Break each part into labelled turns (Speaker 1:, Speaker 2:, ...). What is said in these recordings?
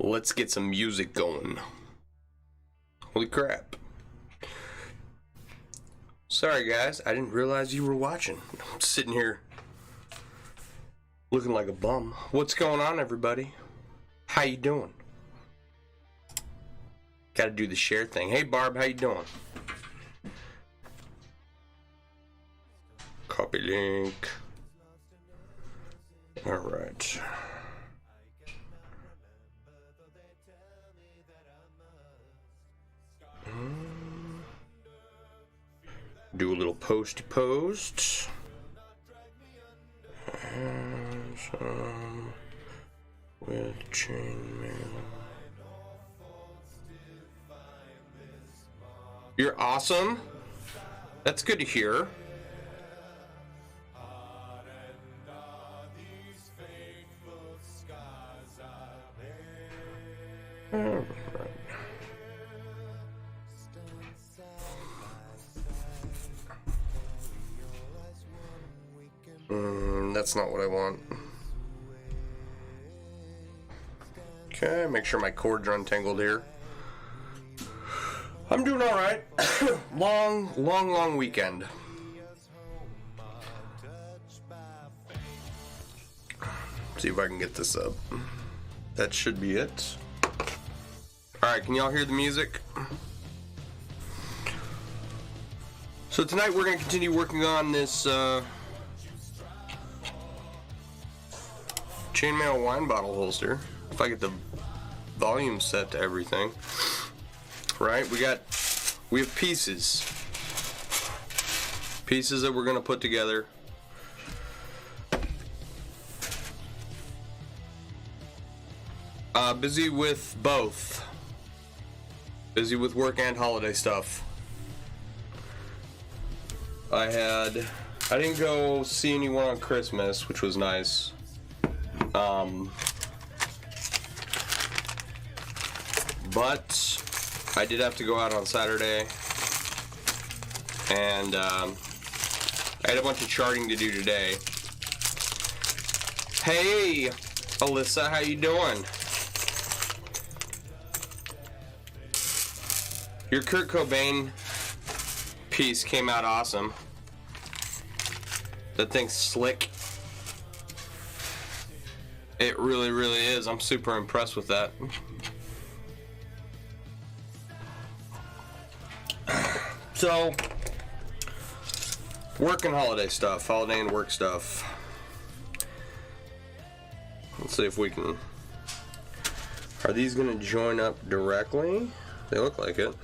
Speaker 1: Let's get some music going. Holy crap. Sorry guys, I didn't realize you were watching. I'm sitting here looking like a bum. What's going on, everybody? How you doing? Gotta do the share thing. Hey Barb, how you doing? Copy link. Alright. Do a little posty post. And some with Chainmail. You're awesome. That's good to hear. That's not what I want. Okay, make sure my cords are untangled here. I'm doing all right. long weekend. See if I can get this up. That should be it. All right, can y'all hear the music? So tonight we're going to continue working on this chainmail wine bottle holster. If I get the volume set to everything. Right, we have pieces that we're going to put together. Busy with both. Busy with work and holiday stuff. I didn't go see anyone on Christmas, which was nice. But I did have to go out on Saturday, and I had a bunch of charting to do today. Hey, Alyssa, how you doing? Your Kurt Cobain piece came out awesome. That thing's slick. It really, really is. I'm super impressed with that. So, work and holiday stuff, holiday and work stuff. Let's see if we can. Are these going to join up directly? They look like it.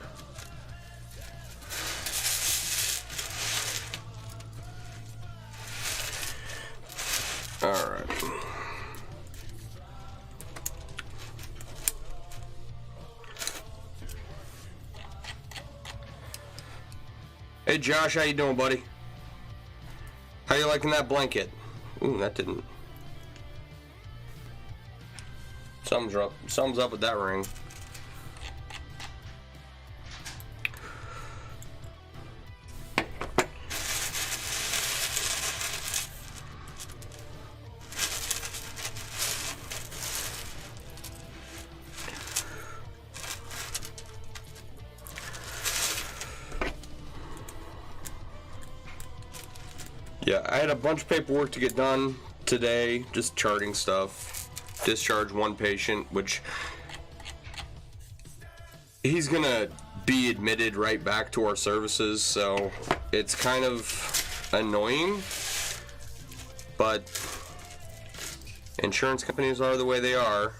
Speaker 1: All right. Hey Josh, how you doing, buddy? How you liking that blanket? Ooh, that didn't. Something's up with that ring. Yeah, I had a bunch of paperwork to get done today, just charting stuff. Discharge one patient, which he's gonna be admitted right back to our services, so it's kind of annoying, but insurance companies are the way they are.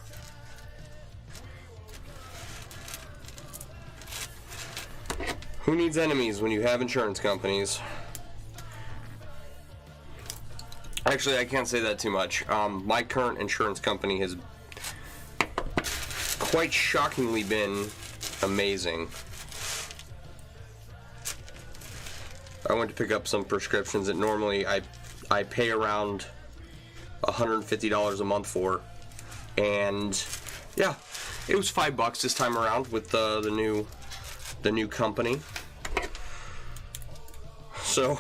Speaker 1: Who needs enemies when you have insurance companies? Actually, I can't say that too much. My current insurance company has quite shockingly been amazing. I went to pick up some prescriptions that normally I pay around $150 a month for. And yeah, it was $5 this time around with the new company. So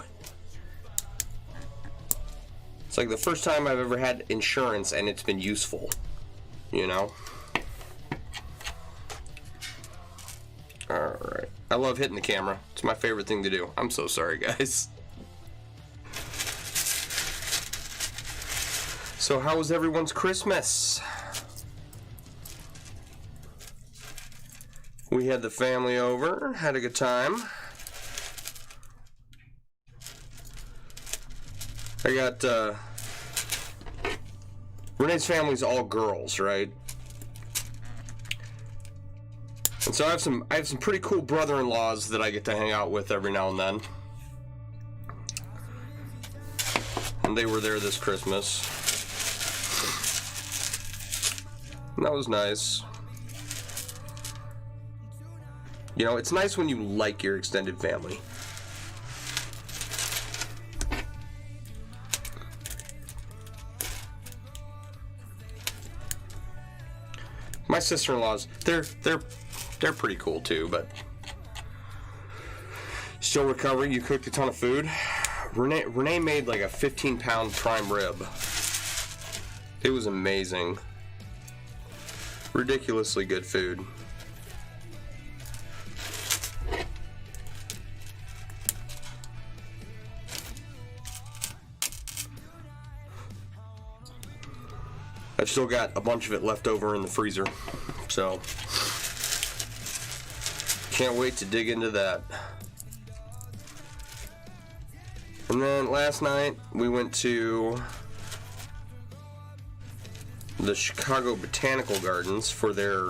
Speaker 1: it's like the first time I've ever had insurance and it's been useful, you know? Alright. I love hitting the camera. It's my favorite thing to do. I'm so sorry, guys. So how was everyone's Christmas? We had the family over, had a good time. I got, Renee's family's all girls, right? And so I have some pretty cool brother-in-laws that I get to hang out with every now and then. And they were there this Christmas. And that was nice. You know, it's nice when you like your extended family. My sister-in-laws, they're pretty cool too, but still recovering. You cooked a ton of food. Renee made like a 15-pound prime rib. It was amazing. Ridiculously good food. I've still got a bunch of it left over in the freezer, so can't wait to dig into that. And then last night we went to the Chicago Botanical Gardens for their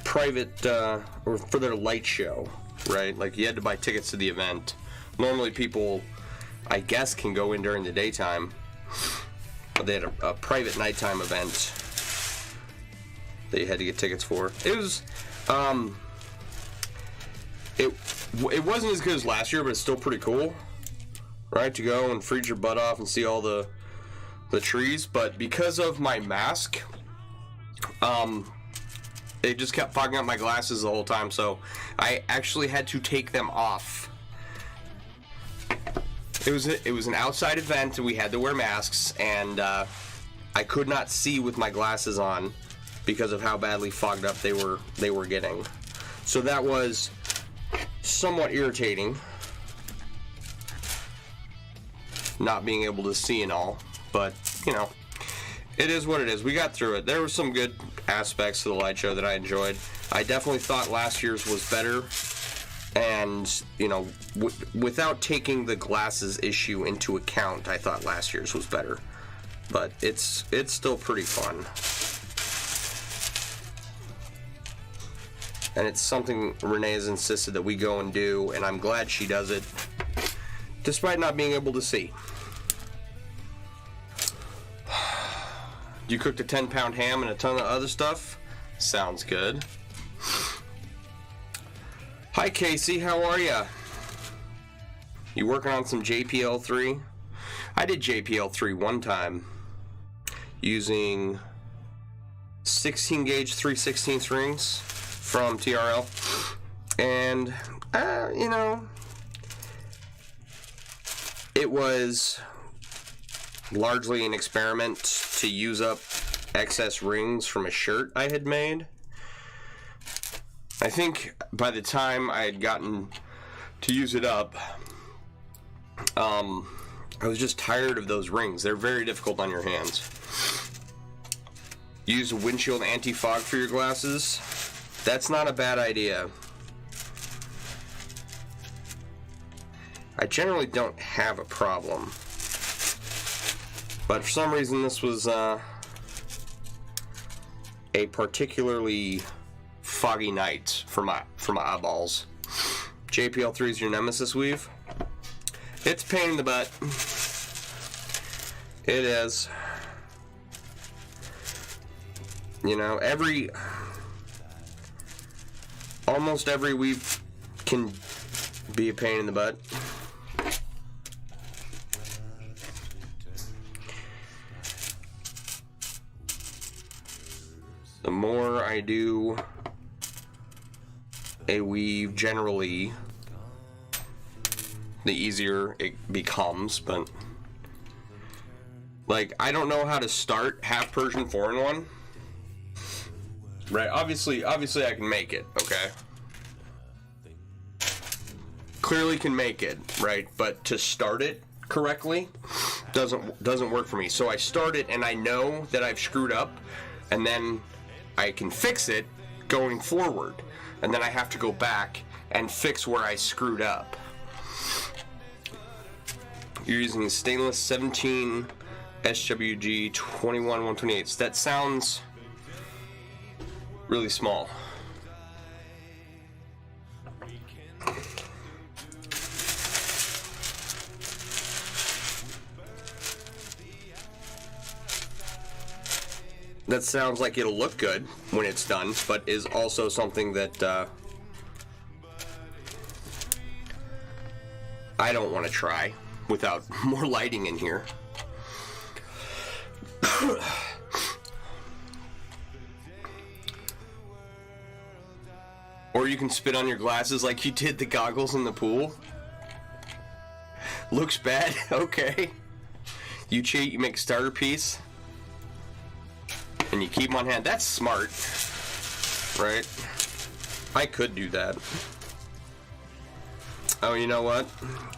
Speaker 1: private, or for their light show, right? Like, you had to buy tickets to the event. Normally people, I guess, can go in during the daytime. But they had a private nighttime event that you had to get tickets for. It was, it wasn't as good as last year, but it's still pretty cool, right? To go and freeze your butt off and see all the trees. But because of my mask, it just kept fogging up my glasses the whole time, so I actually had to take them off. It was an outside event, and we had to wear masks, and I could not see with my glasses on because of how badly fogged up they were getting. So that was somewhat irritating, not being able to see and all. But you know, it is what it is. We got through it. There were some good aspects to the light show that I enjoyed. I definitely thought last year's was better. And, you know, without taking the glasses issue into account, I thought last year's was better. But it's still pretty fun. And it's something Renee has insisted that we go and do, and I'm glad she does it, despite not being able to see. You cooked a 10-pound ham and a ton of other stuff? Sounds good. Hi Casey, how are ya? You working on some JPL3? I did JPL3 one time using 16 gauge 3/16 rings from TRL, and you know, it was largely an experiment to use up excess rings from a shirt I had made. I think by the time I had gotten to use it up, I was just tired of those rings. They're very difficult on your hands. Use a windshield anti-fog for your glasses. That's not a bad idea. I generally don't have a problem, but for some reason this was a particularly foggy night for my eyeballs. JPL3 is your nemesis weave. It's a pain in the butt. It is. You know, almost every weave can be a pain in the butt. the more I do a weave, generally, the easier it becomes. But like, I don't know how to start half Persian 4-in-1. Right, obviously I can make it, okay? Clearly can make it, right? But to start it correctly doesn't work for me. So I start it and I know that I've screwed up, and then I can fix it going forward. And then I have to go back and fix where I screwed up. You're using stainless 17 SWG 21/128. That sounds really small. That sounds like it'll look good when it's done, but is also something that I don't want to try without more lighting in here. Or you can spit on your glasses like you did the goggles in the pool. Looks bad? Okay. You cheat, you make a starter piece, and you keep them on hand. That's smart, right? I could do that. Oh, you know what?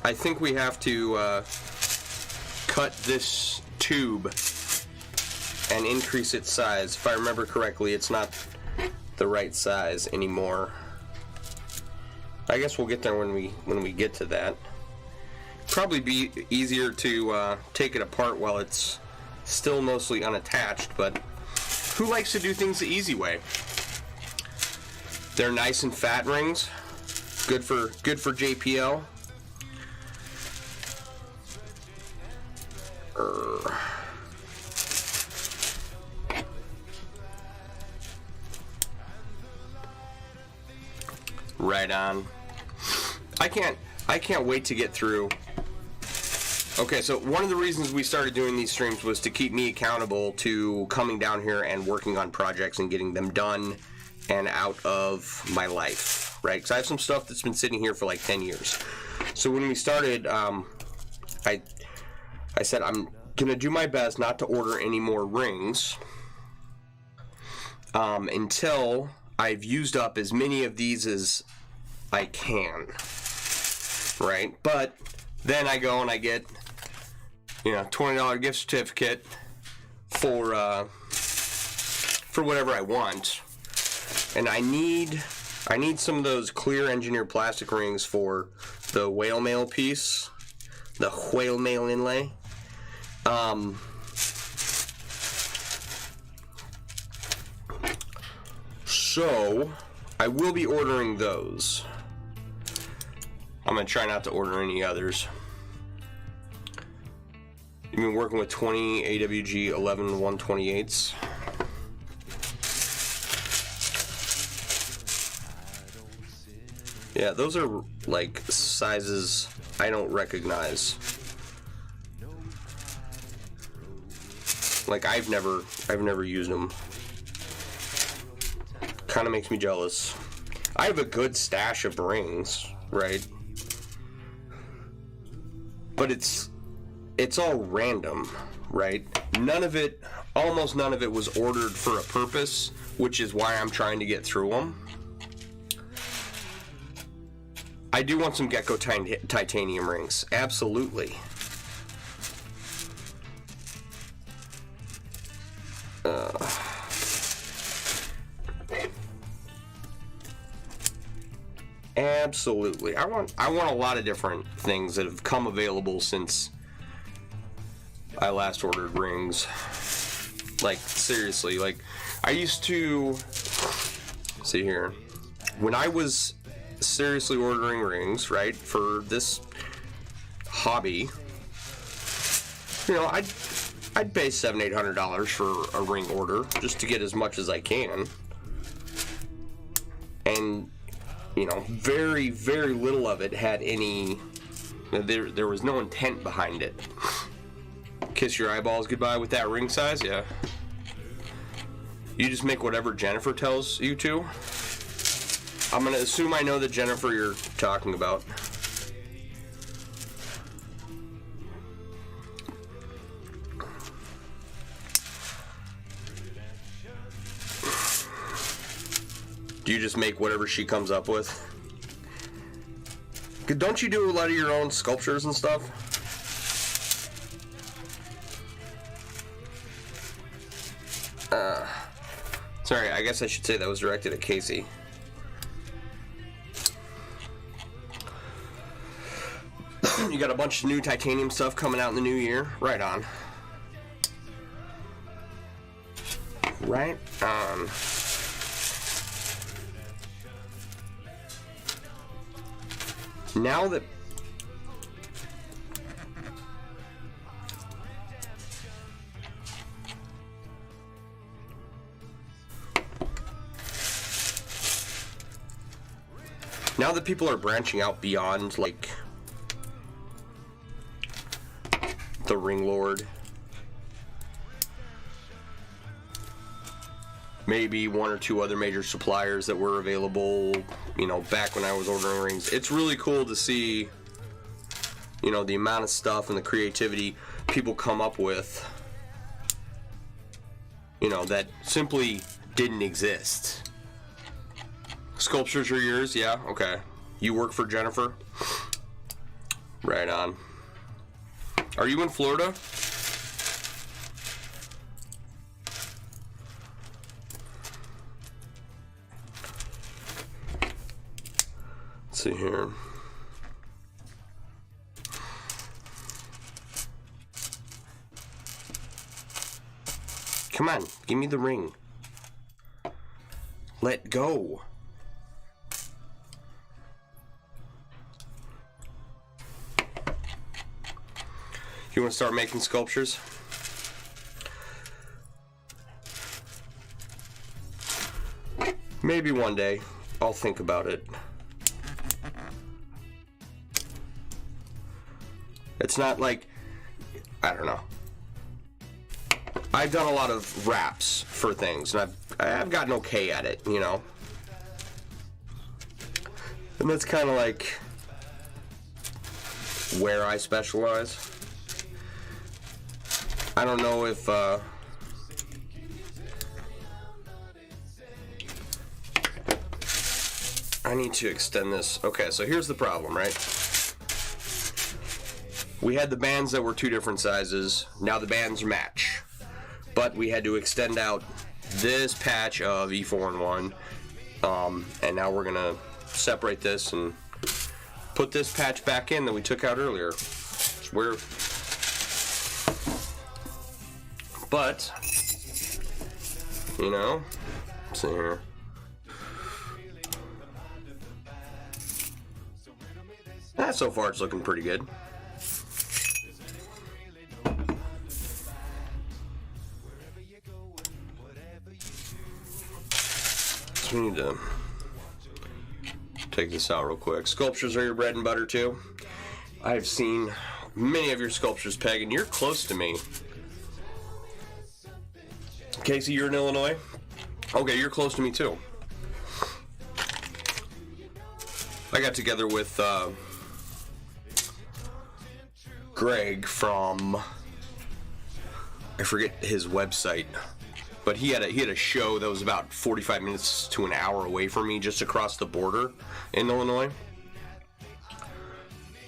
Speaker 1: I think we have to cut this tube and increase its size. If I remember correctly, it's not the right size anymore. I guess we'll get there when we get to that. Probably be easier to take it apart while it's still mostly unattached, but who likes to do things the easy way? They're nice and fat rings. Good for JPL. Right on. I can't wait to get through. Okay, so one of the reasons we started doing these streams was to keep me accountable to coming down here and working on projects and getting them done and out of my life, right? Because I have some stuff that's been sitting here for like 10 years. So when we started, I said I'm gonna do my best not to order any more rings until I've used up as many of these as I can, right? But then I go and I get, $20 gift certificate for whatever I want, and I need some of those clear engineered plastic rings for the whale mail piece, the whale mail inlay. So I will be ordering those. I'm gonna try not to order any others. You've been working with 20 AWG 11/128s. Yeah, those are like sizes I don't recognize. Like I've never used them. Kind of makes me jealous. I have a good stash of rings, right? But it's all random, right? Almost none of it was ordered for a purpose, which is why I'm trying to get through them. I do want some Gecko titanium rings, absolutely. Absolutely. I want a lot of different things that have come available since I last ordered rings. Like, seriously, like, I used to, see here, when I was seriously ordering rings, right, for this hobby, I'd pay $700-800 for a ring order just to get as much as I can. And very, very little of it had any, there was no intent behind it. Kiss your eyeballs goodbye with that ring size, yeah. You just make whatever Jennifer tells you to. I'm gonna assume I know the Jennifer you're talking about. Do you just make whatever she comes up with? Don't you do a lot of your own sculptures and stuff? Sorry, I guess I should say that was directed at Casey. You got a bunch of new titanium stuff coming out in the new year. Right on. Right on. Now that people are branching out beyond like the Ring Lord, maybe one or two other major suppliers that were available, you know, back when I was ordering rings. It's really cool to see, you know, the amount of stuff and the creativity people come up with, you know, that simply didn't exist. Sculptures are yours? Yeah? Okay. You work for Jennifer? Right on. Are you in Florida? Let's see here. Come on, give me the ring. Let go. You want to start making sculptures? Maybe one day. I'll think about it. It's not like, I don't know. I've done a lot of wraps for things, and I've gotten okay at it, you know. And that's kind of like where I specialize. I don't know if I need to extend this. Okay, so here's the problem, right? We had the bands that were two different sizes. Now the bands match. But we had to extend out this patch of E4 and 1. And now we're going to separate this and put this patch back in that we took out earlier. It's weird. But, you know, let's see here. So far it's looking pretty good. So we need to take this out real quick. Sculptures are your bread and butter too. I've seen many of your sculptures, Peg, and you're close to me. Casey, you're in Illinois? Okay, you're close to me too. I got together with Greg from, I forget his website, but he had a show that was about 45 minutes to an hour away from me, just across the border in Illinois.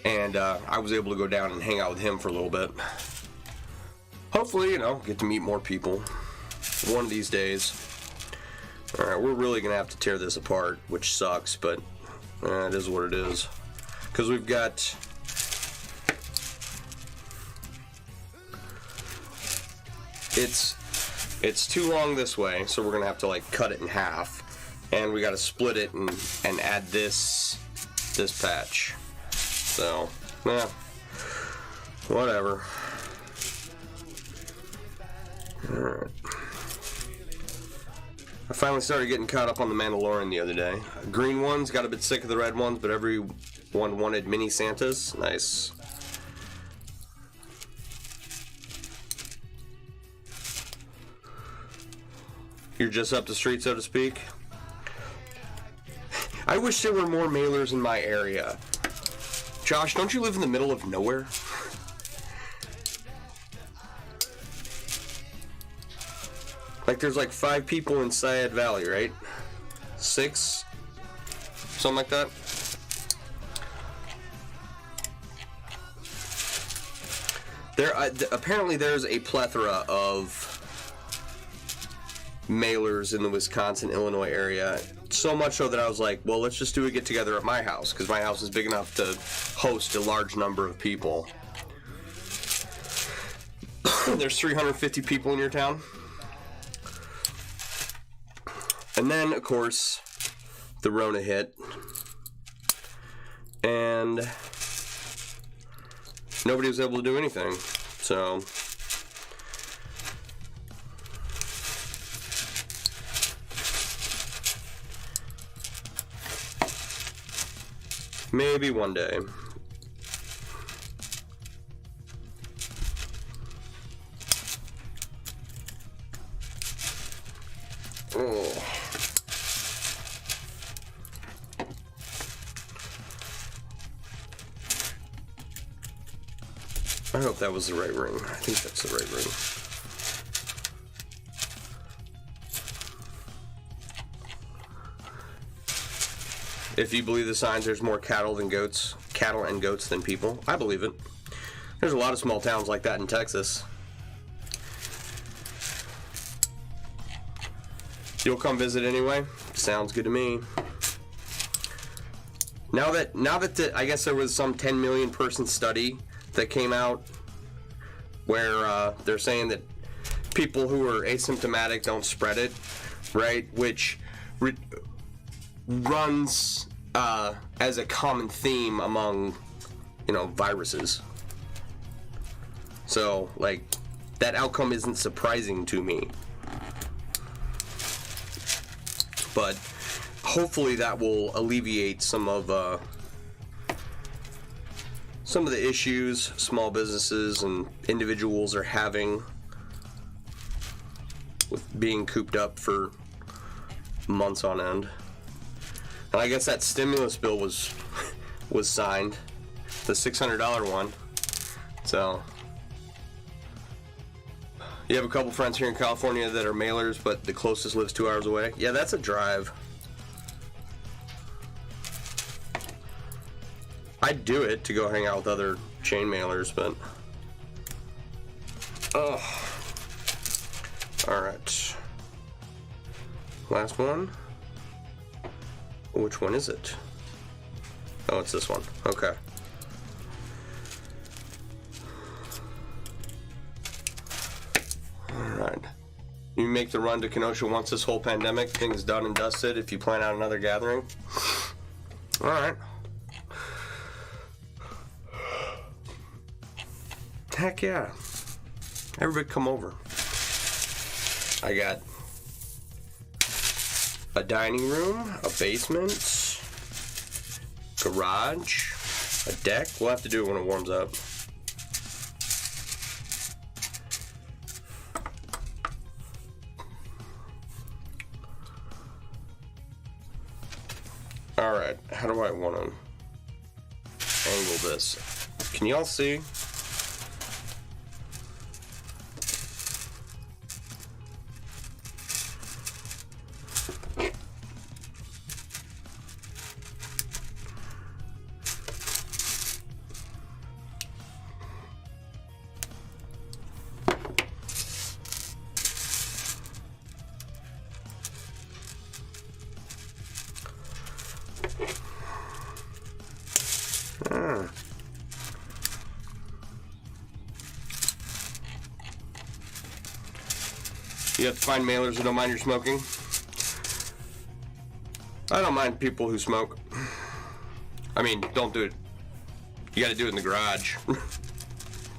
Speaker 1: And I was able to go down and hang out with him for a little bit. Hopefully, you know, get to meet more people one of these days. Alright, we're really gonna have to tear this apart, which sucks, but it is what it is. Because we've got it's too long this way, so we're gonna have to like cut it in half, and we gotta split it and add this patch. So, whatever. Alright. I finally started getting caught up on the Mandalorian the other day. Green ones, got a bit sick of the red ones, but everyone wanted mini Santas. Nice. You're just up the street, so to speak. I wish there were more mailers in my area. Josh, don't you live in the middle of nowhere? Like, there's like 5 people in Syed Valley, right? 6? Something like that? Apparently there's a plethora of mailers in the Wisconsin, Illinois area. So much so that I was like, well, let's just do a get-together at my house, because my house is big enough to host a large number of people. There's 350 people in your town. And then, of course, the Rona hit. And nobody was able to do anything. So maybe one day. Oh. I hope that was the right ring. I think that's the right ring. If you believe the signs, there's more cattle and goats than people. I believe it. There's a lot of small towns like that in Texas. You'll come visit anyway? Sounds good to me. Now that I guess there was some 10 million person study that came out where they're saying that people who are asymptomatic don't spread it, right? Which runs as a common theme among, viruses. So, like, that outcome isn't surprising to me. But hopefully that will alleviate some of the issues small businesses and individuals are having with being cooped up for months on end. And I guess that stimulus bill was signed, the $600 one. So you have a couple friends here in California that are mailers, but the closest lives 2 hours away. Yeah, that's a drive. I'd do it to go hang out with other chain mailers, but all right. Last one. Which one is it? Oh, it's this one. Okay. All right. You make the run to Kenosha once this whole pandemic thing is done and dusted if you plan out another gathering. All right. Heck yeah. Everybody come over. I got a dining room, a basement, garage, a deck. We'll have to do it when it warms up. Alright, how do I want to angle this? Can y'all see? You have to find mailers that don't mind your smoking. I don't mind people who smoke. I mean, don't do it. You gotta do it in the garage.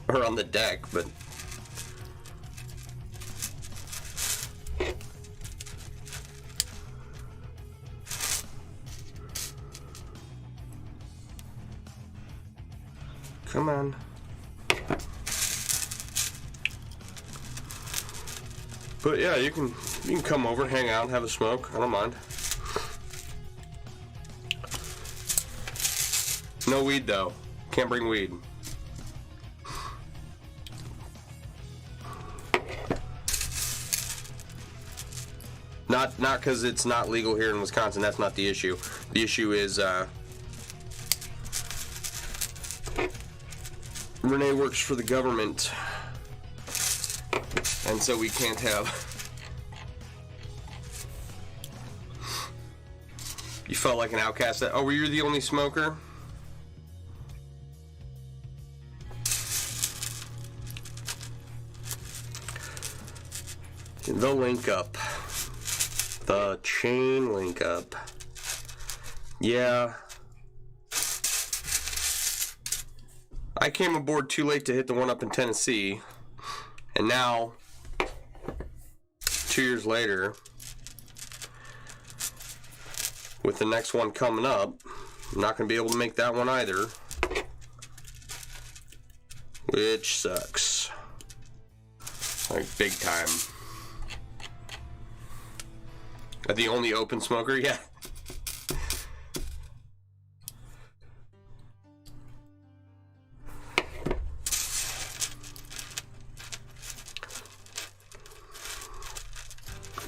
Speaker 1: Or on the deck, but... Come on. But yeah, you can come over, hang out, have a smoke. I don't mind. No weed though. Can't bring weed. Not because it's not legal here in Wisconsin. That's not the issue. The issue is Renee works for the government, and so we can't have. You felt like an outcast. Oh, were you the only smoker? The link up. The chain link up. Yeah. I came aboard too late to hit the one up in Tennessee. And now, 2 years later, with the next one coming up, I'm not going to be able to make that one either. Which sucks. Like, big time. The only open smoker? Yeah.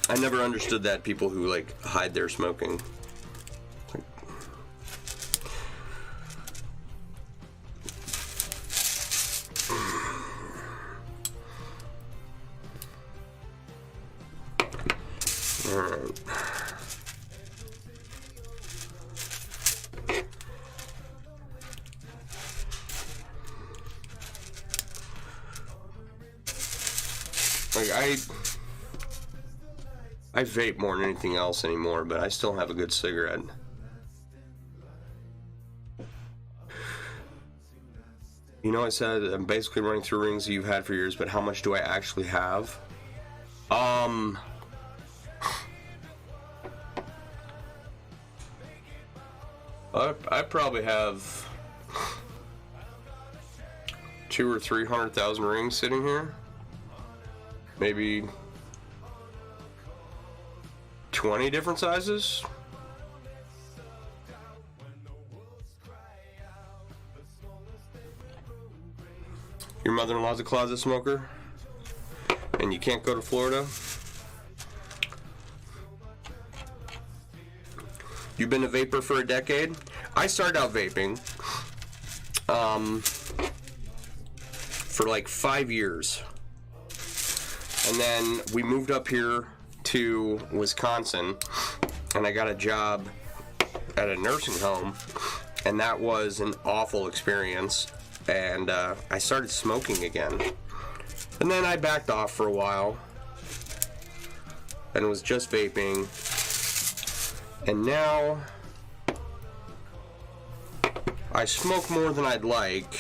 Speaker 1: I never understood that, people who like hide their smoking. Alright. Like I vape more than anything else anymore, but I still have a good cigarette. You know, I said I'm basically running through rings that you've had for years, but how much do I actually have? I probably have 200,000 or 300,000 rings sitting here. Maybe 20 different sizes. Your mother-in-law's a closet smoker, and you can't go to Florida. You've been a vapor for a decade. I started out vaping for like 5 years. And then we moved up here to Wisconsin, and I got a job at a nursing home, and that was an awful experience. And I started smoking again. And then I backed off for a while, and it was just vaping. And now I smoke more than I'd like.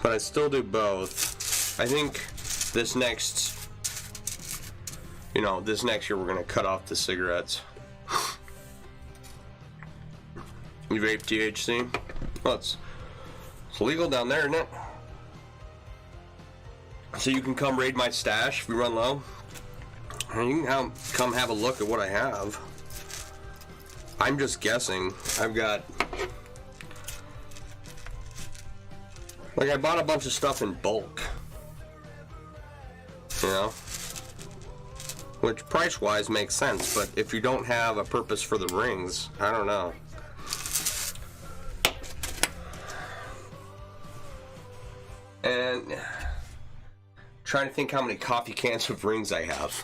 Speaker 1: But I still do both. I think this next year we're gonna cut off the cigarettes. You vape THC? Well, it's legal down there, isn't it? So you can come raid my stash if we run low. And you can come have a look at what I have. I'm just guessing. I've got... Like, I bought a bunch of stuff in bulk. You know? Which price-wise makes sense, but if you don't have a purpose for the rings, I don't know. And trying to think how many coffee cans of rings I have.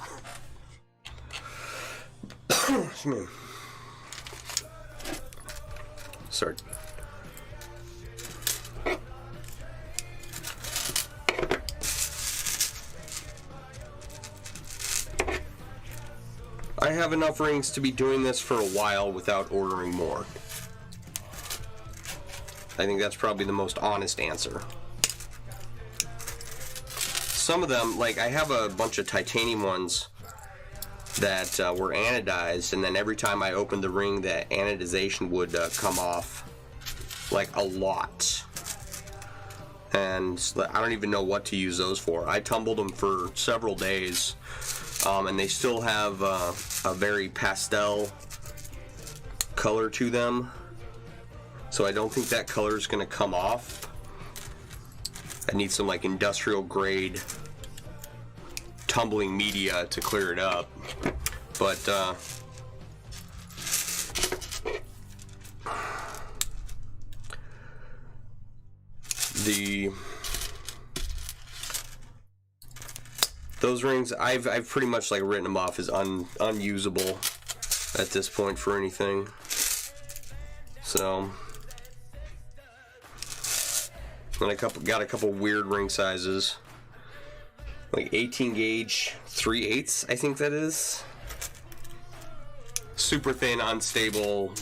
Speaker 1: Sorry. I have enough rings to be doing this for a while without ordering more. I think that's probably the most honest answer. Some of them, like I have a bunch of titanium ones that were anodized, and then every time I opened the ring, the anodization would come off, like a lot. and I don't even know what to use those for. I tumbled them for several days, and they still have a very pastel color to them, so I don't think that color is going to come off. I need some like industrial grade tumbling media to clear it up, but those rings I've pretty much like written them off as unusable at this point for anything. So, and got a couple weird ring sizes, like 18 gauge 3/8, I think that is. Super thin, unstable.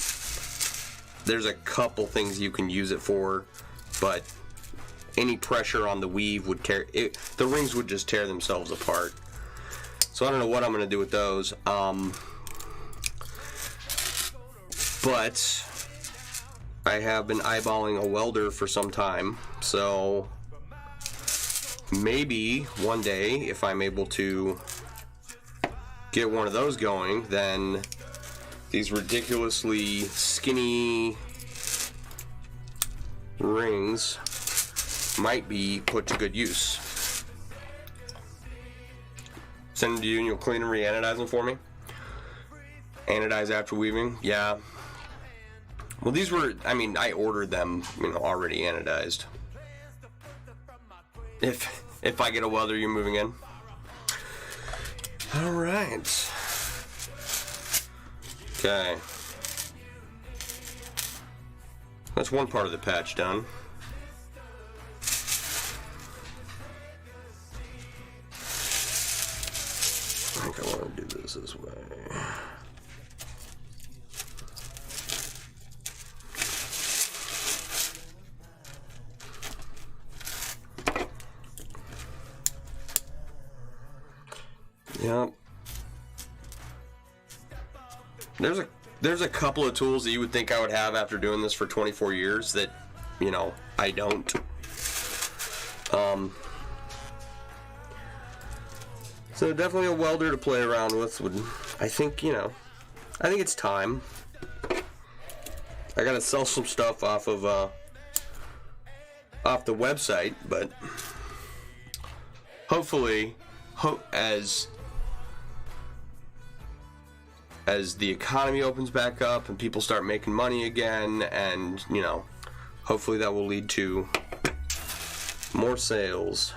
Speaker 1: There's a couple things you can use it for, but any pressure on the weave would tear it. The rings would just tear themselves apart. So I don't know what I'm gonna do with those. But I have been eyeballing a welder for some time, so maybe one day if I'm able to get one of those going, then these ridiculously skinny rings might be put to good use. Send them to you and you'll clean and re-anodize them for me. Anodize after weaving, yeah. Well, these were, I mean, I ordered them, you know, already anodized. If I get a welder, you're moving in. All right. Okay. That's one part of the patch done. I think I want to do this way. Yep. There's a couple of tools that you would think I would have after doing this for 24 years that, you know, I don't. So definitely a welder to play around with would, I think, you know, I think it's time. I gotta sell some stuff off of off the website, but hopefully, as the economy opens back up and people start making money again, and, you know, hopefully that will lead to more sales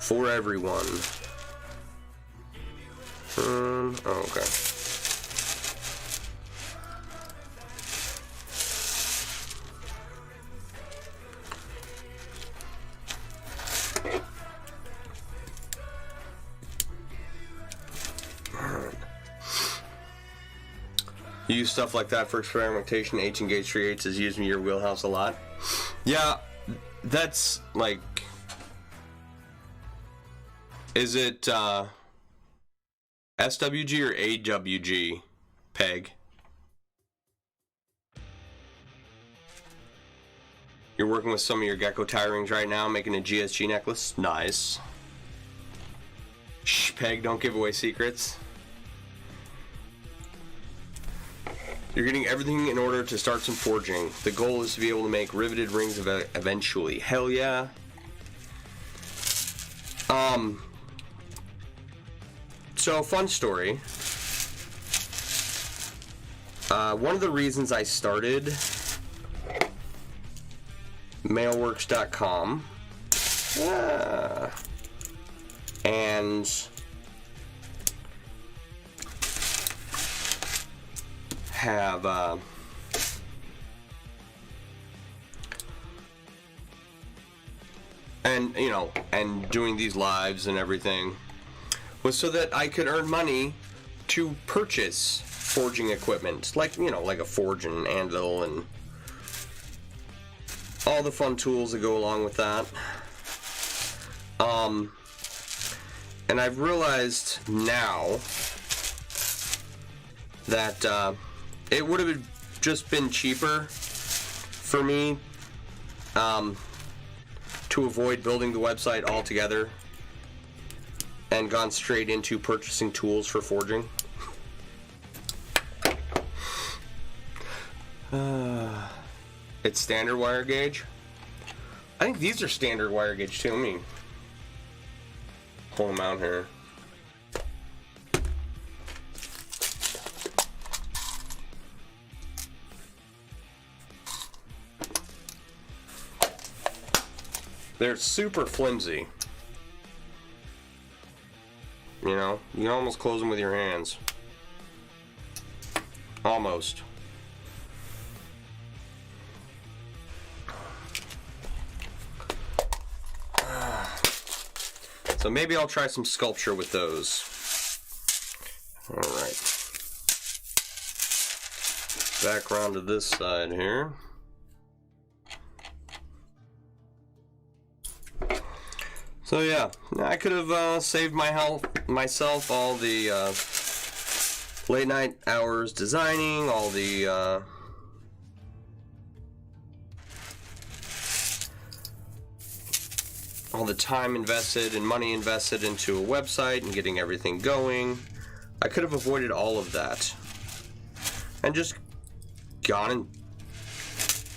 Speaker 1: for everyone. Oh, okay. You use stuff like that for experimentation. 18 gauge 3/8 is used in your wheelhouse a lot. Yeah, that's like, is it SWG or AWG peg? You're working with some of your gecko tie rings right now, making a GSG necklace. Nice. Shh, peg, don't give away secrets. You're getting everything in order to start some forging. The goal is to be able to make riveted rings eventually. Hell yeah. So, fun story. One of the reasons I started MailleWerX.com and have and, you know, and doing these lives and everything was so that I could earn money to purchase forging equipment, like, you know, like a forge and anvil and all the fun tools that go along with that. And I've realized now that it would have just been cheaper for me to avoid building the website altogether and gone straight into purchasing tools for forging. It's standard wire gauge. I think these are standard wire gauge too. Let me pull them out here. They're super flimsy. You know, you can almost close them with your hands. Almost. So maybe I'll try some sculpture with those. Alright. Back around to this side here. So yeah, I could have saved myself all the late night hours designing, all the time invested and money invested into a website and getting everything going. I could have avoided all of that and just gone and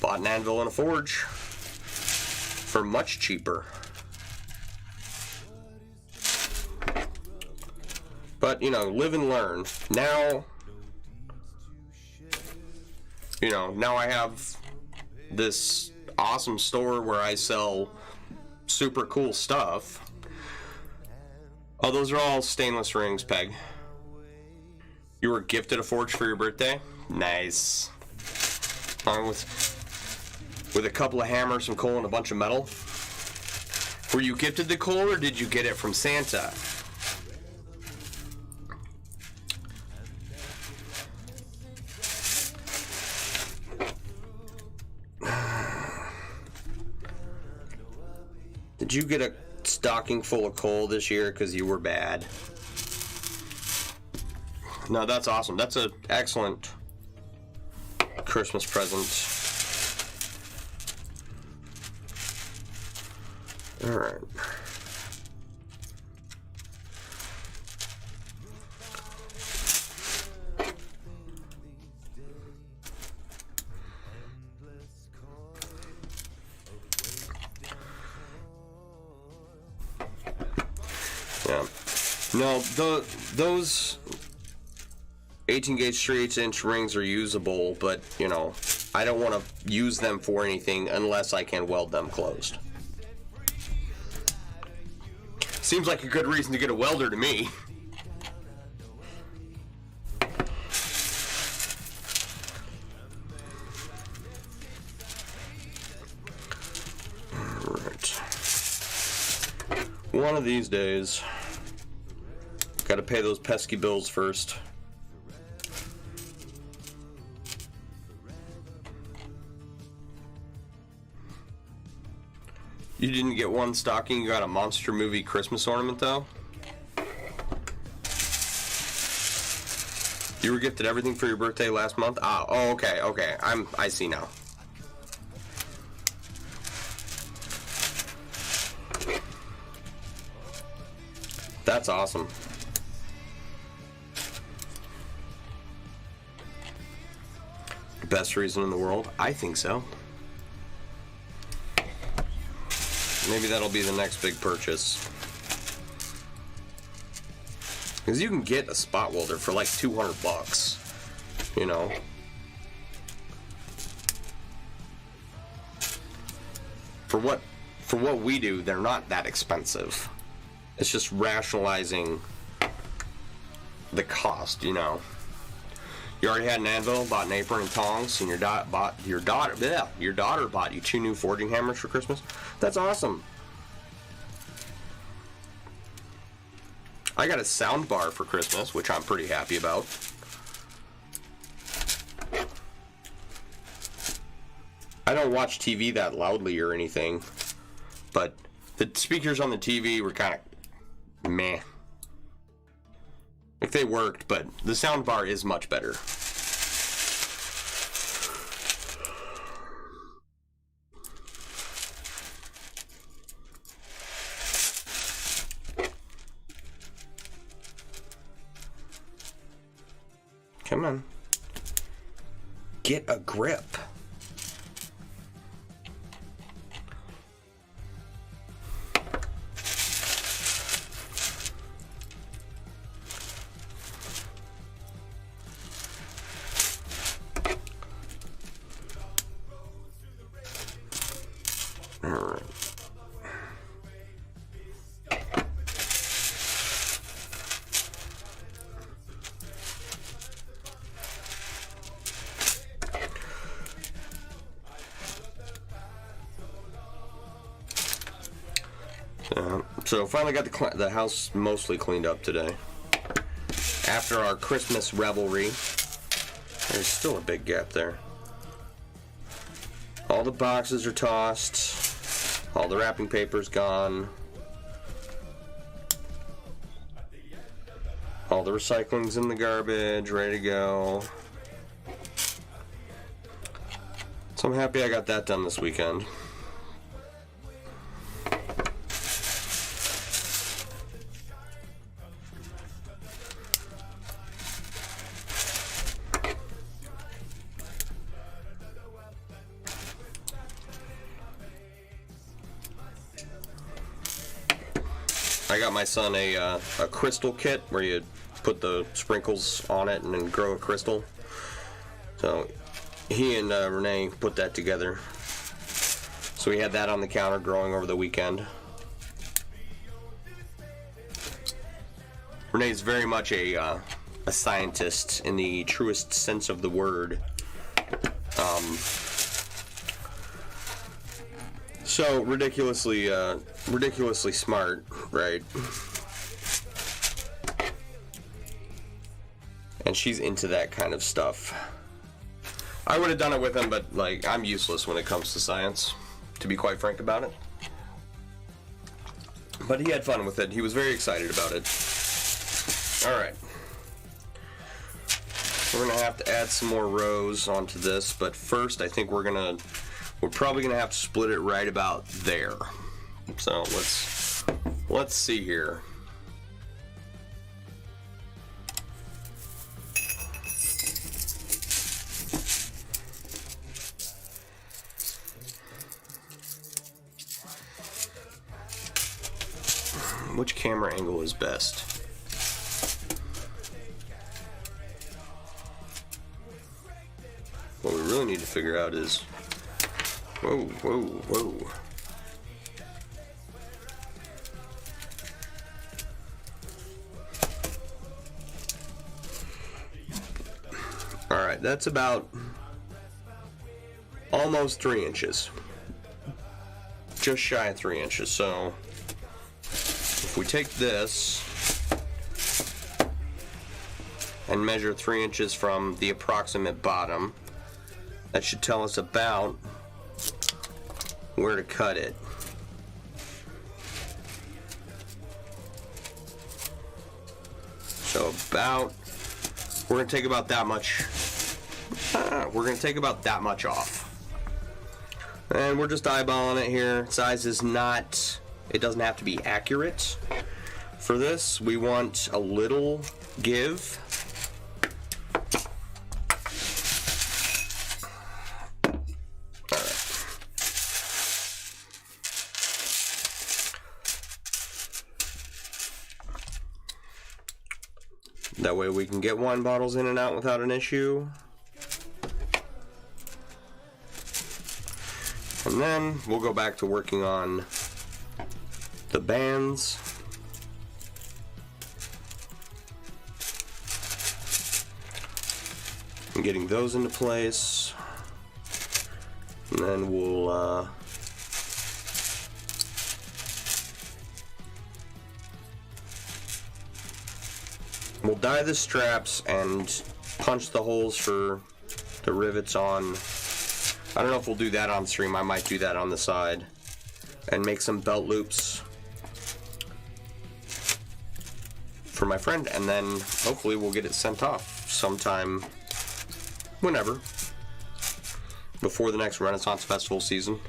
Speaker 1: bought an anvil and a forge for much cheaper. But, you know, live and learn. Now, you know, now I have this awesome store where I sell super cool stuff. Oh, those are all stainless rings, Peg. You were gifted a forge for your birthday? Nice. Along with a couple of hammers, some coal, and a bunch of metal. Were you gifted the coal, or did you get it from Santa? Did you get a stocking full of coal this year because you were bad? No, that's awesome. That's an excellent Christmas present. All right. Yeah. No, those 18 gauge 3/8 inch rings are usable, but you know, I don't want to use them for anything unless I can weld them closed. Seems like a good reason to get a welder to me. Alright. One of these days, gotta pay those pesky bills first. You didn't get one stocking, you got a Monster Movie Christmas ornament though? You were gifted everything for your birthday last month? Ah, oh, okay, okay. I see now. That's awesome. Best reason in the world? I think so. Maybe that'll be the next big purchase. Because you can get a spot welder for like $200, you know. For what we do, they're not that expensive. It's just rationalizing the cost, you know. You already had an anvil, bought an apron and tongs, and your daughter bought you 2 new forging hammers for Christmas. That's awesome. I got a sound bar for Christmas, which I'm pretty happy about. I don't watch TV that loudly or anything, but the speakers on the TV were kind of meh. Like they worked, but the sound bar is much better. Come on. Get a grip. All right. So finally got the house mostly cleaned up today. After our Christmas revelry, there's still a big gap there. All the boxes are tossed. All the wrapping paper's gone. All the recycling's in the garbage, ready to go. So I'm happy I got that done this weekend. I got my son a crystal kit where you put the sprinkles on it and then grow a crystal. So he and Renee put that together. So we had that on the counter growing over the weekend. Renee's very much a scientist in the truest sense of the word. So ridiculously smart, right? And she's into that kind of stuff. I would have done it with him, but like I'm useless when it comes to science, to be quite frank about it. But he had fun with it. He was very excited about it. All right. We're gonna have to add some more rows onto this, but first I think we're probably gonna have to split it right about there. So let's see here. Which camera angle is best? What we really need to figure out is, whoa, whoa, whoa. All right, that's about almost 3 inches. Just shy of 3 inches. So if we take this and measure 3 inches from the approximate bottom, that should tell us about where to cut it. So we're gonna take about that much. We're gonna take about that much off, and we're just eyeballing it here. Size is not. It doesn't have to be accurate. For this, we want a little give. That way we can get wine bottles in and out without an issue. And then we'll go back to working on the bands. And getting those into place. And then we'll dye the straps and punch the holes for the rivets on. I don't know if we'll do that on stream. I might do that on the side and make some belt loops for my friend, and then hopefully we'll get it sent off sometime, whenever, before the next Renaissance Festival season.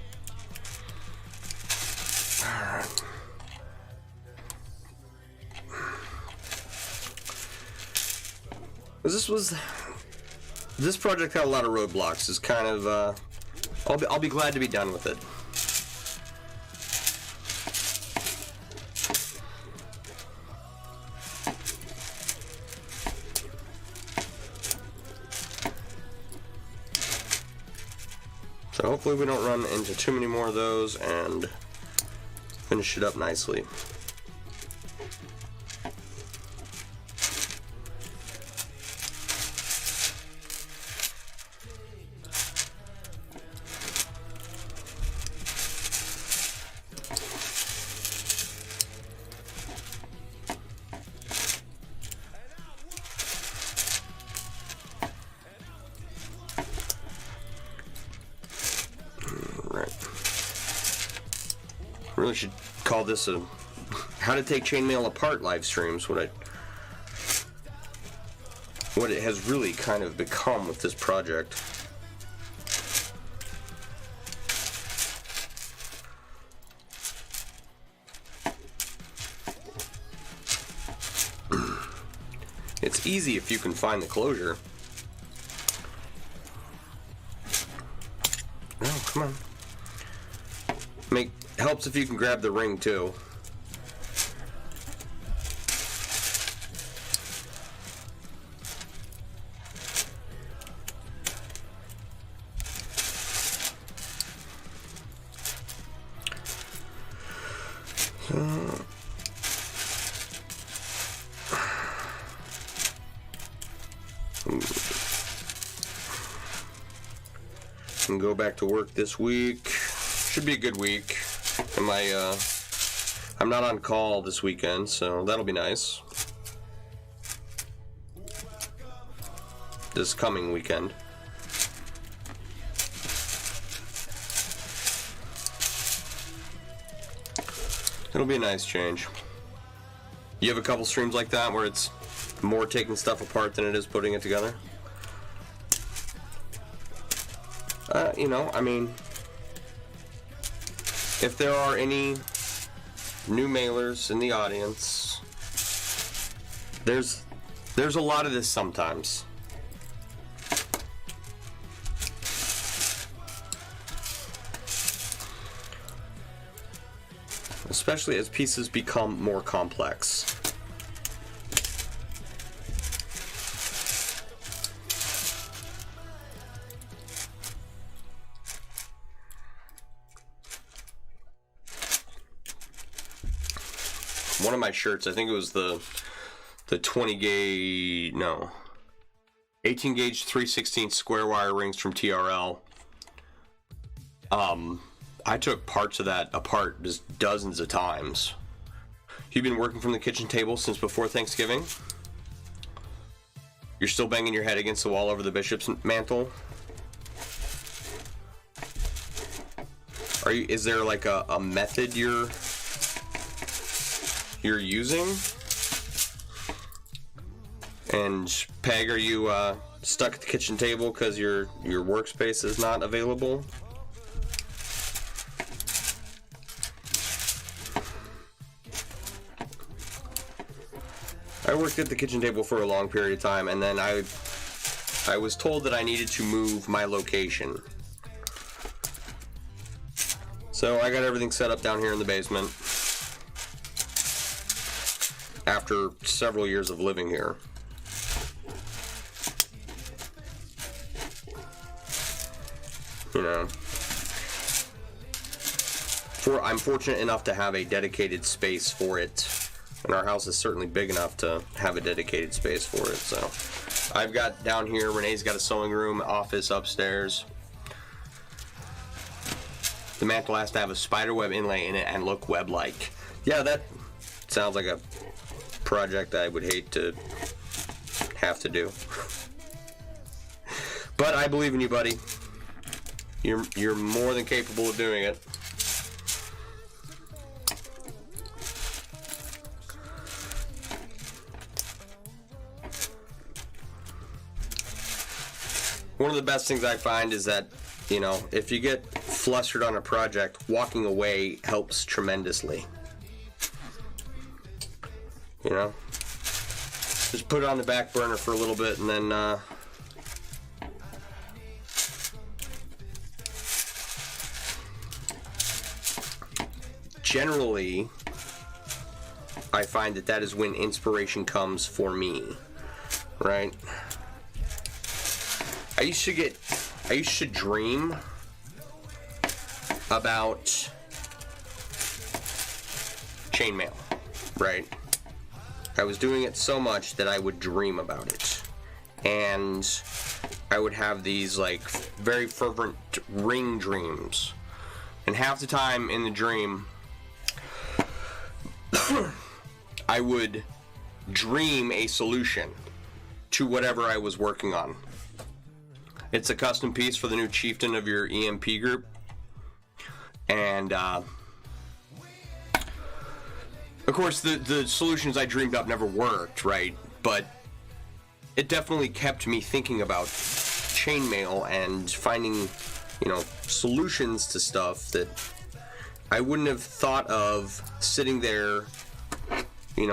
Speaker 1: Alright. this project had a lot of roadblocks. It's kind of, I'll be glad to be done with it. So hopefully we don't run into too many more of those and finish it up nicely. Really should call this a how to take chainmail apart live streams. What it has really kind of become with this project. It's easy if you can find the closure. Oh, come on. Helps if you can grab the ring too. Can go back to work this week. Should be a good week. And I'm not on call this weekend, so that'll be nice. This coming weekend. It'll be a nice change. You have a couple streams like that where it's more taking stuff apart than it is putting it together? You know, I mean, if there are any new mailers in the audience, there's a lot of this sometimes. Especially as pieces become more complex. One of my shirts, I think it was the 20 gauge, no, 18 gauge 3/16 square wire rings from TRL. I took parts of that apart just dozens of times. You've been working from the kitchen table since before Thanksgiving? You're still banging your head against the wall over the bishop's mantle? Is there like a method you're using? And Peg, are you stuck at the kitchen table because your workspace is not available? I worked at the kitchen table for a long period of time, and then I was told that I needed to move my location. So I got everything set up down here in the basement after several years of living here. You know, I'm fortunate enough to have a dedicated space for it. And our house is certainly big enough to have a dedicated space for it. So I've got down here, Renee's got a sewing room, office upstairs. The mantle has to have a spiderweb inlay in it and look web-like. Yeah, that sounds like a project I would hate to have to do. But I believe in you, buddy. You're more than capable of doing it. One of the best things I find is that, you know, if you get flustered on a project, walking away helps tremendously. You know? Just put it on the back burner for a little bit and then generally, I find that is when inspiration comes for me, right? I used to dream about Chainmail, right? I was doing it so much that I would dream about it, and I would have these like very fervent ring dreams, and half the time in the dream I would dream a solution to whatever I was working on. It's a custom piece for the new chieftain of your EMP group, and of course the solutions I dreamed up never worked, right? But it definitely kept me thinking about chainmail and finding, solutions to stuff that I wouldn't have thought of sitting there,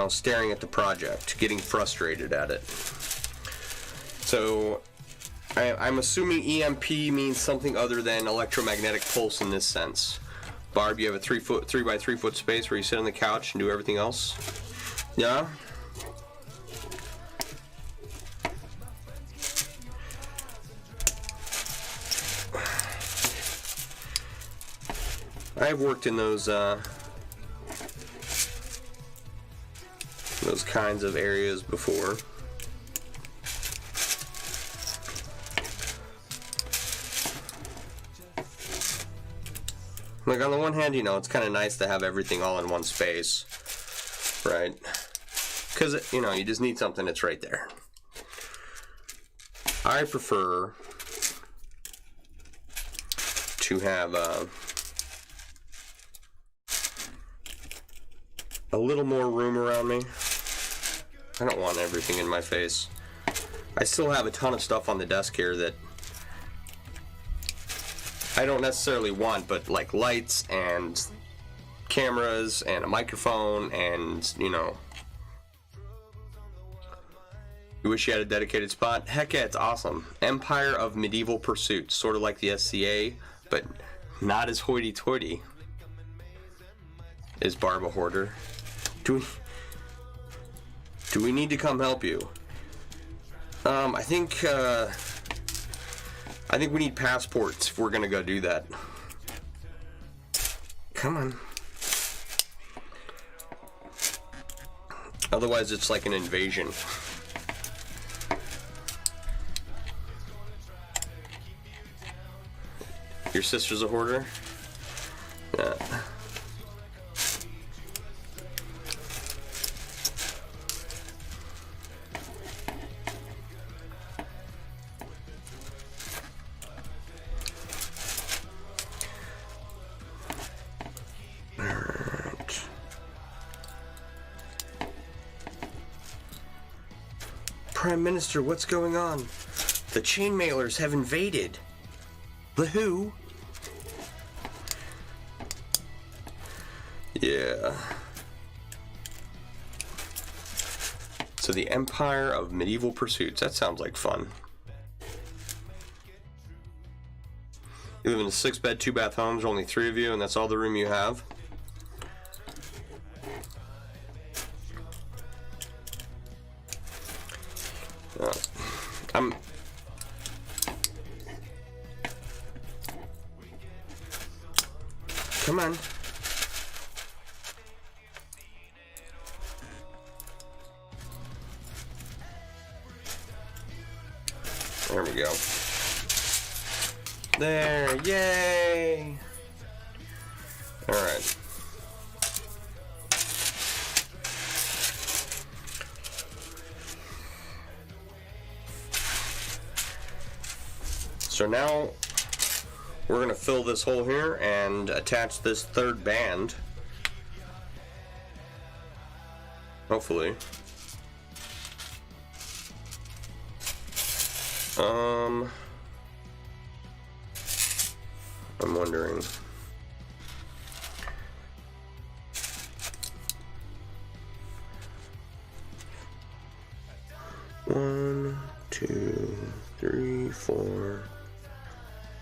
Speaker 1: staring at the project, getting frustrated at it. So I'm assuming EMP means something other than electromagnetic pulse in this sense. Barb, you have a 3 by 3 foot space where you sit on the couch and do everything else? Yeah? I've worked in those kinds of areas before. Like, on the one hand, it's kind of nice to have everything all in one space, right? Because, you just need something that's right there. I prefer to have a little more room around me. I don't want everything in my face. I still have a ton of stuff on the desk here that I don't necessarily want, but like lights and cameras and a microphone and, You wish you had a dedicated spot? Heck yeah, it's awesome. Empire of Medieval Pursuits, sort of like the SCA, but not as hoity-toity. Is Barb a hoarder? Do we need to come help you? I think we need passports if we're gonna go do that. Come on. Otherwise, it's like an invasion. Your sister's a hoarder? Yeah. Prime Minister, what's going on? The Chainmailers have invaded. The who? Yeah. So the Empire of Medieval Pursuits. That sounds like fun. You live in a 6-bed, 2-bath home. There's only 3 of you, and that's all the room you have. Come on. There we go. There, yay! All right. So now we're going to fill this hole here and attach this third band. Hopefully. I'm wondering. One, 2, 3, 4,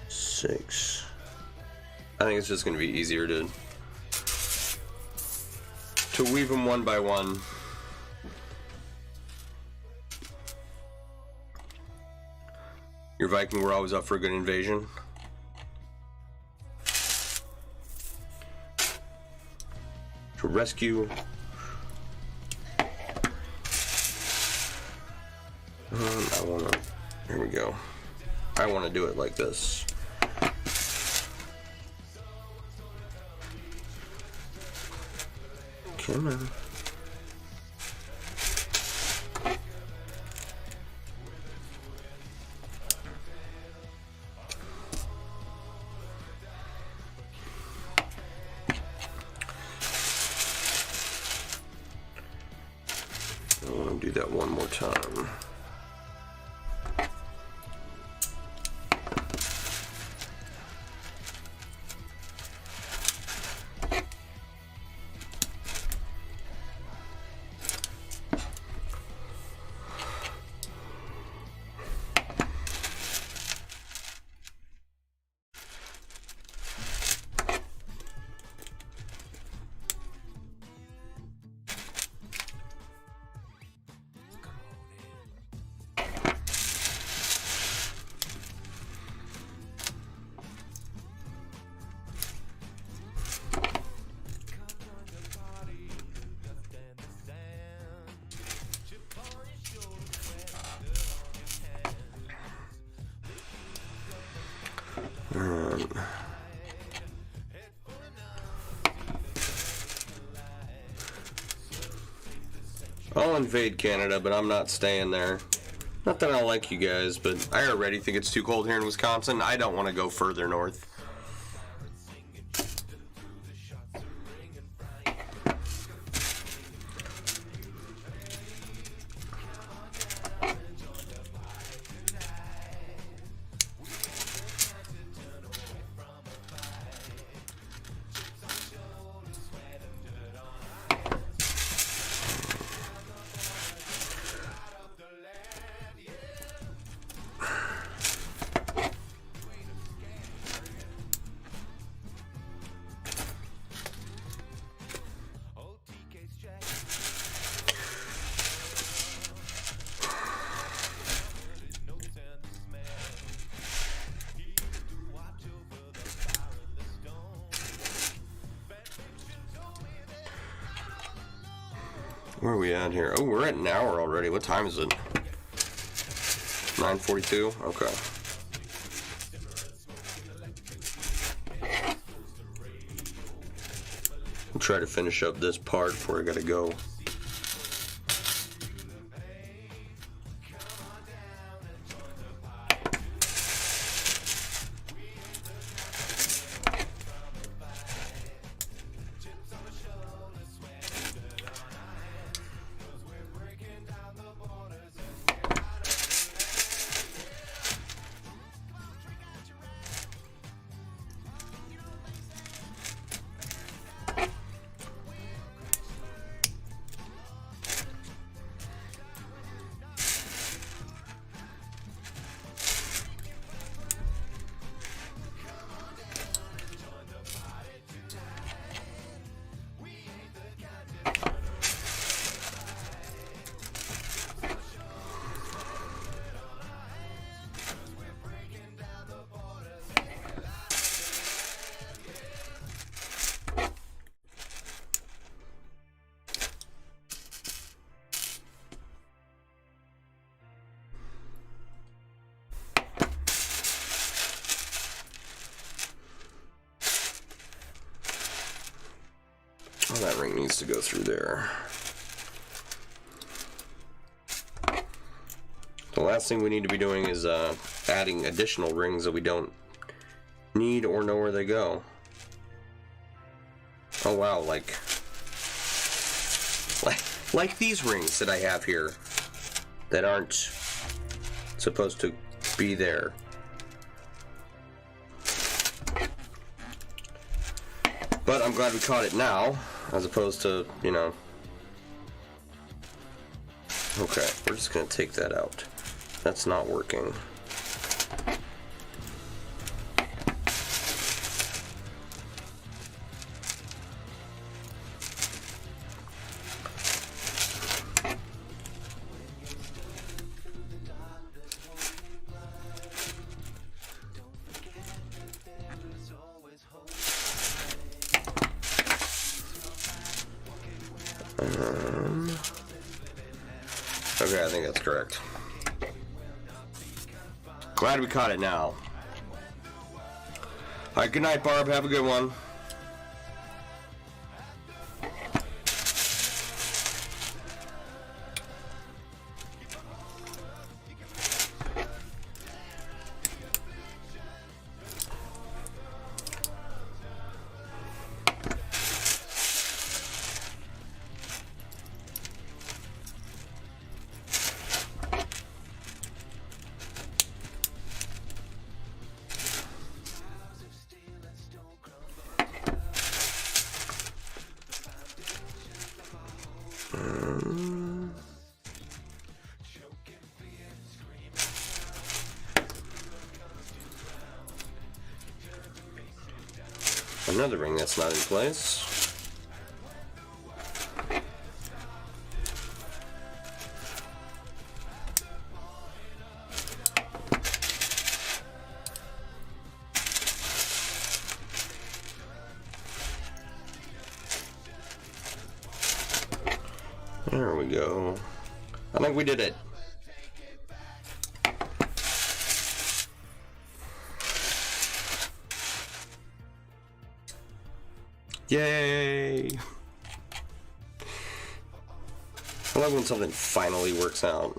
Speaker 1: 6. I think it's just going to be easier to to weave them one by one. Your Viking were always up for a good invasion. To rescue. Here we go. I want to do it like this. Come on. I want to do that one more time. I'll invade Canada, but I'm not staying there. Not that I don't like you guys, but I already think it's too cold here in Wisconsin. I don't want to go further north. Where are we at here? Oh, we're at an hour already. What time is it? 9:42? Okay. I'll try to finish up this part before I gotta go. Oh, that ring needs to go through there. The last thing we need to be doing is adding additional rings that we don't need or know where they go. Oh wow, like these rings that I have here that aren't supposed to be there. But I'm glad we caught it now, as opposed to, you know. Okay, we're just gonna take that out. That's not working. Okay, I think that's correct. Glad we caught it now. Alright, good night, Barb. Have a good one. Another ring that's not in place. There we go. I think we did it. Yay! I love when something finally works out.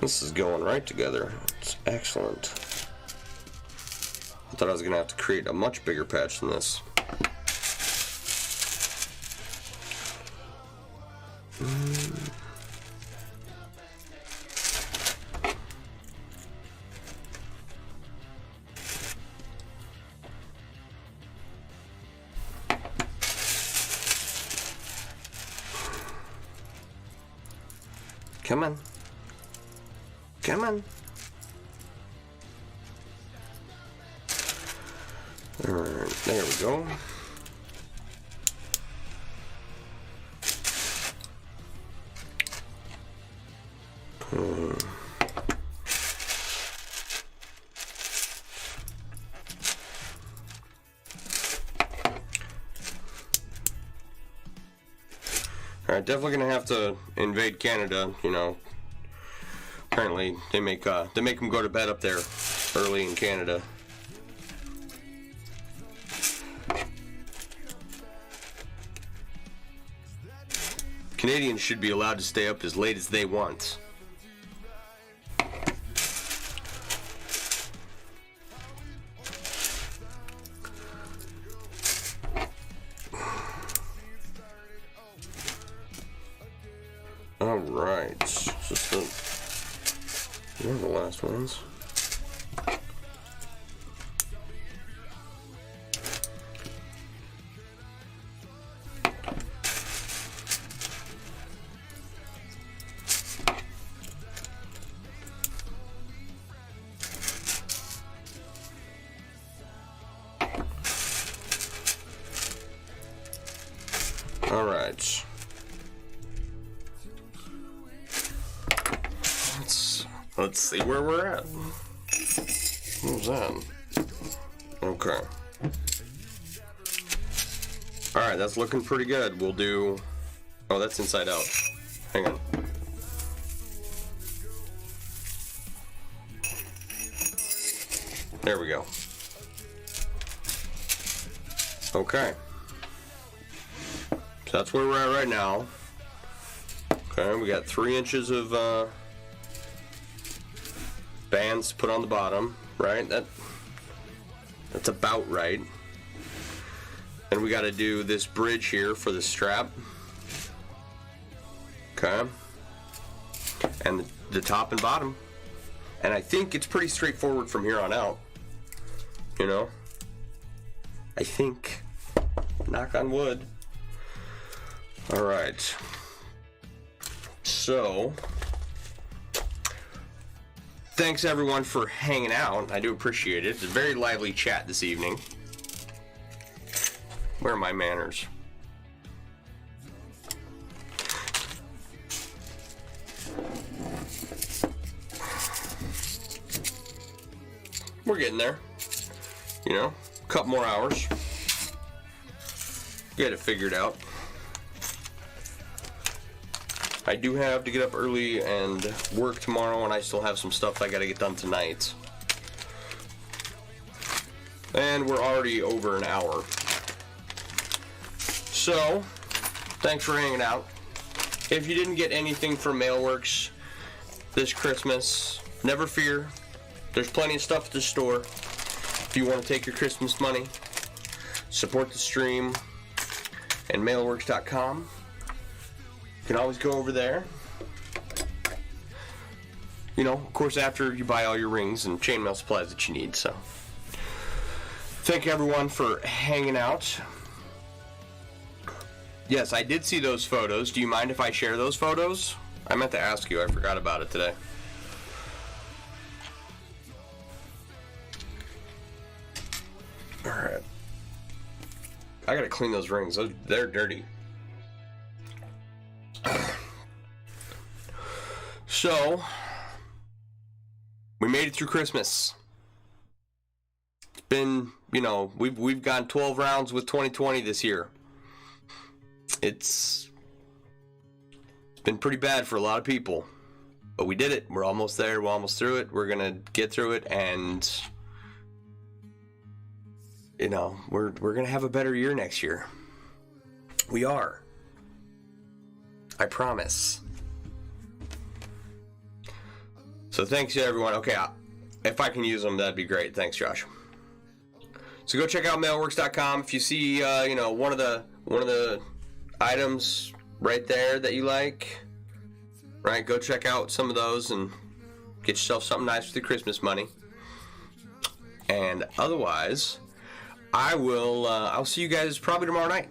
Speaker 1: This is going right together. It's excellent. I thought I was going to have to create a much bigger patch than this. Come on. Come on. Alright, there we go. Alright, definitely gonna have to invade Canada, you know. Apparently, they make them go to bed up there early in Canada. Canadians should be allowed to stay up as late as they want. All right, just one of the last ones. All right. Let's see where we're at. What was that? Okay. Alright, that's looking pretty good. We'll do... Oh, that's inside out. Hang on. There we go. Okay. So that's where we're at right now. Okay, we got 3 inches of bands put on the bottom, right? That's about right. And we got to do this bridge here for the strap. Okay. And the top and bottom. And I think it's pretty straightforward from here on out. You know? I think. Knock on wood. Alright. So, thanks everyone for hanging out. I do appreciate it. It's a very lively chat this evening. Where are my manners? We're getting there. You know, a couple more hours. Get it figured out. I do have to get up early and work tomorrow, and I still have some stuff I gotta get done tonight. And we're already over an hour. So, thanks for hanging out. If you didn't get anything from MailleWerX this Christmas, never fear. There's plenty of stuff at the store. If you want to take your Christmas money, support the stream and MailleWerX.com. You can always go over there. You know, of course, after you buy all your rings and chainmail supplies that you need. So, thank you everyone for hanging out. Yes, I did see those photos. Do you mind if I share those photos? I meant to ask you. I forgot about it today. Alright. I gotta clean those rings. They're dirty. So, we made it through Christmas. It's been, you know, we've gone 12 rounds with 2020 this year. It's been pretty bad for a lot of people. But we did it. We're almost there. We're almost through it. We're gonna get through it, and you know, we're gonna have a better year next year. We are. I promise. So thanks to everyone. Okay, if I can use them, that'd be great. Thanks, Josh. So go check out MailleWerX.com. If you see, you know, one of the items right there that you like, right? Go check out some of those and get yourself something nice with your Christmas money. And otherwise, I'll see you guys probably tomorrow night.